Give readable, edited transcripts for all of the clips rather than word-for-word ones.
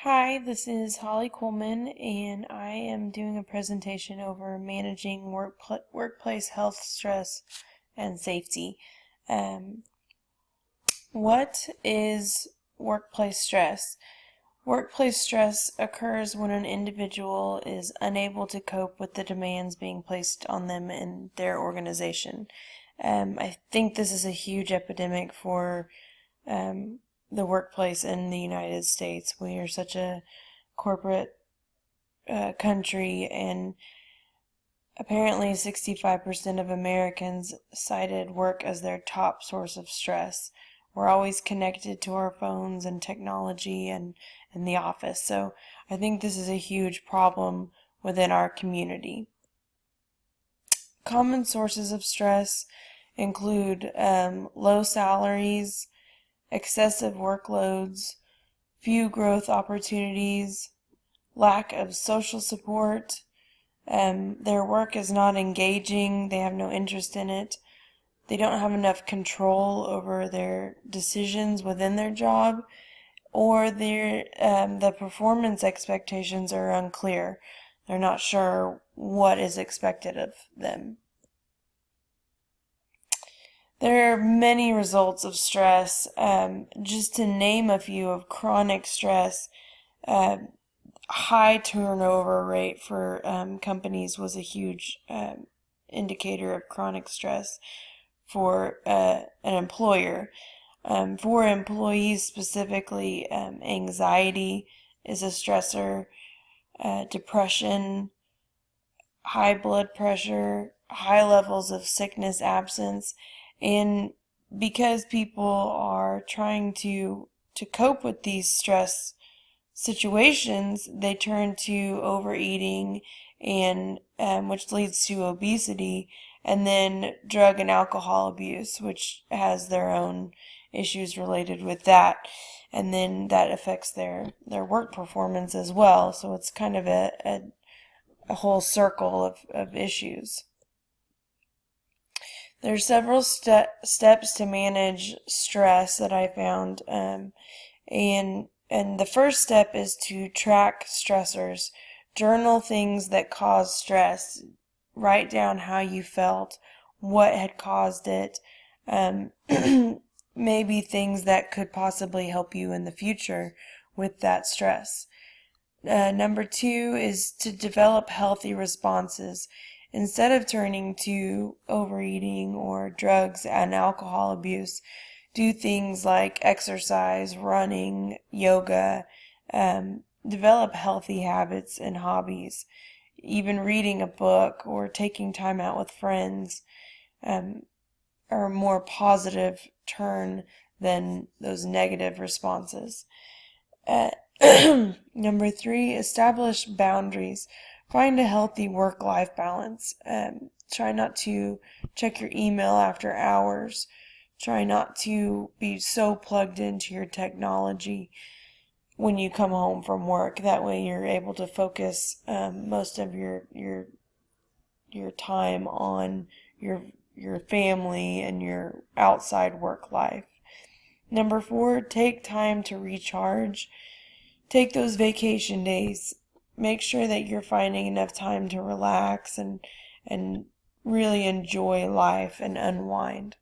Hi, this is Holly Coleman, and I am doing a presentation over managing workplace health, stress, and safety. Um, what is workplace stress? Workplace stress occurs when an individual is unable to cope with the demands being placed on them in their organization. I think this is a huge epidemic for um, the workplace in the United States. We are such a corporate country, and apparently 65% of Americans cited work as their top source of stress. We're always connected to our phones and technology and the office, so I think this is a huge problem within our community. Common sources of stress include low salaries, excessive workloads, few growth opportunities, lack of social support. Their work is not engaging. They have no interest in it. They don't have enough control over their decisions within their job, or the performance expectations are unclear. They're not sure what is expected of them. There are many results of stress. Just to name a few of chronic stress, high turnover rate for companies was a huge indicator of chronic stress for an employer. For employees specifically, anxiety is a stressor, depression, high blood pressure, high levels of sickness absence, and because people are trying to cope with these stress situations, they turn to overeating, and which leads to obesity, and then drug and alcohol abuse, which has their own issues related with that, and then that affects their work performance as well. So it's kind of a whole circle of issues. There's several steps to manage stress that I found, and the first step is to track stressors. Journal things that cause stress. Write down how you felt, what had caused it, maybe things that could possibly help you in the future with that stress. Number two is to develop healthy responses. Instead of turning to overeating or drugs and alcohol abuse, do things like exercise, running, yoga, develop healthy habits and hobbies. Even reading a book or taking time out with friends are a more positive turn than those negative responses. Number three, establish boundaries. Find a healthy work-life balance. Try not to check your email after hours. Try not to be so plugged into your technology when you come home from work. That way you're able to focus most of your time on your family and your outside work life. Number four, take time to recharge. Take those vacation days. Make sure that you're finding enough time to relax and really enjoy life and unwind.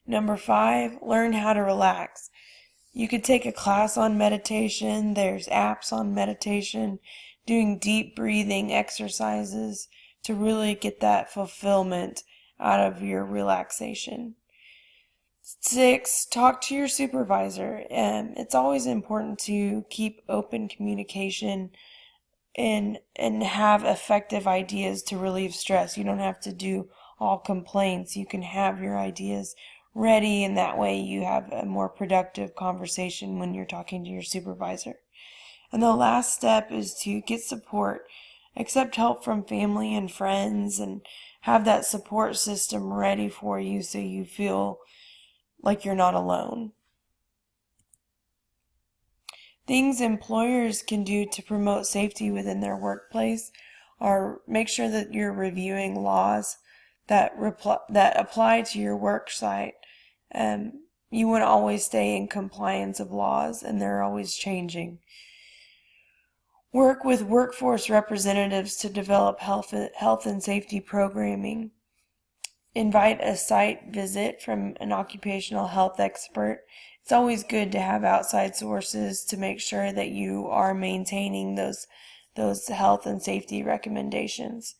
Number five, learn how to relax. You could take a class on meditation. There's apps on meditation, doing deep breathing exercises to really get that fulfillment out of your relaxation. Six, talk to your supervisor. It's always important to keep open communication and have effective ideas to relieve stress. You don't have to do all complaints. You can have your ideas ready, and that way you have a more productive conversation when you're talking to your supervisor. And the last step is to get support. Accept help from family and friends, and have that support system ready for you so you feel like you're not alone. Things employers can do to promote safety within their workplace are make sure that you're reviewing laws that apply to your work site. you want to always stay in compliance of laws, and they're always changing. Work with workforce representatives to develop health and safety programming. Invite a site visit from an occupational health expert. It's always good to have outside sources to make sure that you are maintaining those health and safety recommendations.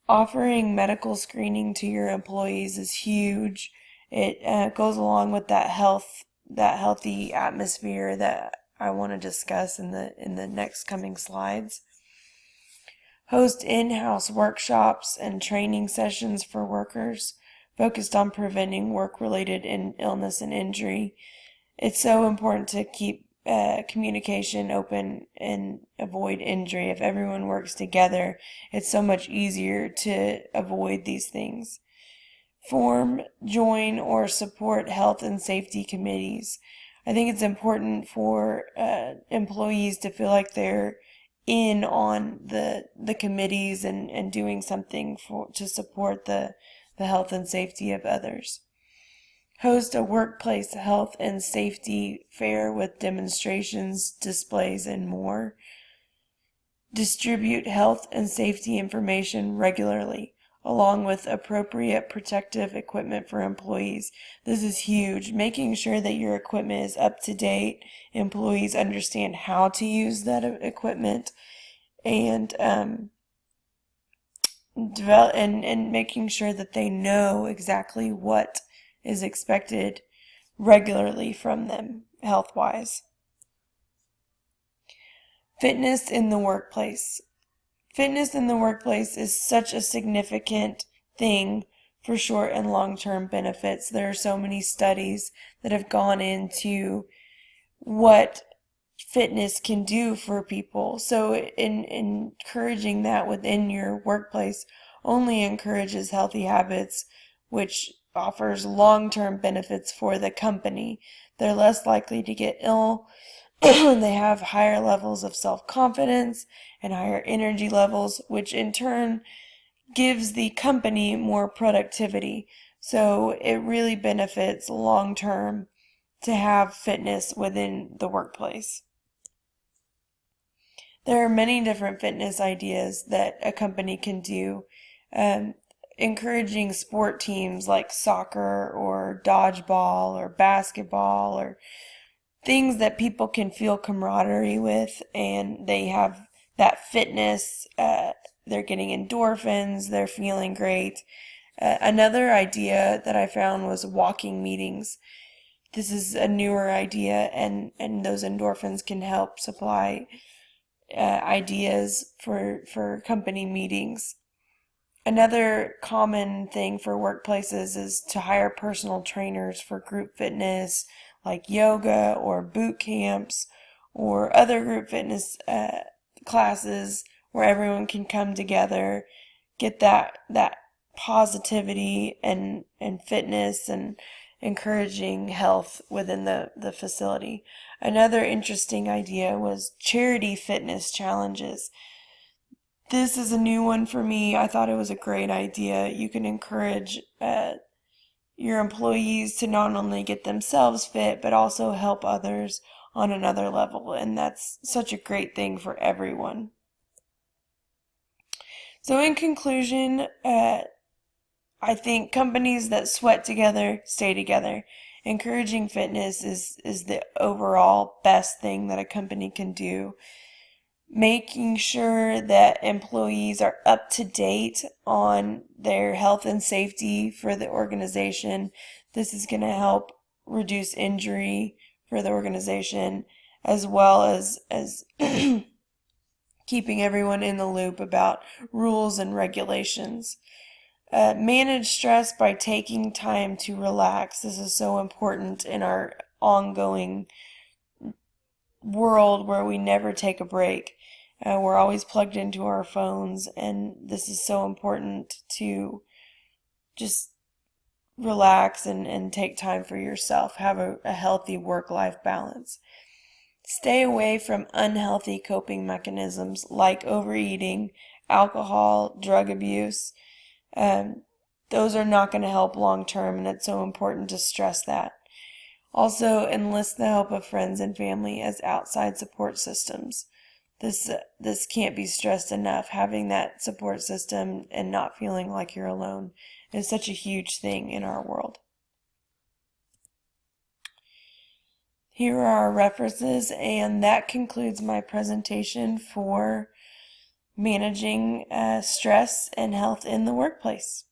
Offering medical screening to your employees is huge. It goes along with that healthy atmosphere that I want to discuss in the next coming slides. Host in-house workshops and training sessions for workers focused on preventing work-related illness and injury. It's so important to keep communication open and avoid injury. If everyone works together, it's so much easier to avoid these things. Form, join, or support health and safety committees. I think it's important for employees to feel like they're in on the committees and doing something to support the health and safety of others. Host a workplace health and safety fair with demonstrations, displays, and more. Distribute health and safety information regularly, along with appropriate protective equipment for employees. This is huge. Making sure that your equipment is up to date, employees understand how to use that equipment, and making sure that they know exactly what is expected regularly from them health-wise. Fitness in the workplace. Fitness in the workplace is such a significant thing for short and long-term benefits. There are so many studies that have gone into what fitness can do for people. So encouraging that within your workplace only encourages healthy habits, which offers long-term benefits for the company. They're less likely to get ill. They have higher levels of self-confidence and higher energy levels, which in turn gives the company more productivity. So it really benefits long-term to have fitness within the workplace. There are many different fitness ideas that a company can do. Encouraging sport teams like soccer or dodgeball or basketball, or things that people can feel camaraderie with, and they have that fitness, they're getting endorphins, they're feeling great. Another idea that I found was walking meetings. This is a newer idea, and those endorphins can help supply ideas for company meetings. Another common thing for workplaces is to hire personal trainers for group fitness, like yoga or boot camps or other group fitness classes where everyone can come together, get that positivity and fitness and encouraging health within the facility. Another interesting idea was charity fitness challenges. This is a new one for me. I thought it was a great idea. You can encourage your employees to not only get themselves fit, but also help others on another level. And that's such a great thing for everyone. So in conclusion, I think companies that sweat together stay together. Encouraging fitness is the overall best thing that a company can do. Making sure that employees are up to date on their health and safety for the organization. This is going to help reduce injury for the organization, as well as keeping everyone in the loop about rules and regulations. Manage stress by taking time to relax. This is so important in our ongoing world where we never take a break. We're always plugged into our phones, and this is so important to just relax and take time for yourself. Have a healthy work-life balance. Stay away from unhealthy coping mechanisms like overeating, alcohol, drug abuse. Those are not going to help long term, and it's so important to stress that. Also, enlist the help of friends and family as outside support systems. This can't be stressed enough. Having that support system and not feeling like you're alone is such a huge thing in our world. Here are our references, and that concludes my presentation for managing stress and health in the workplace.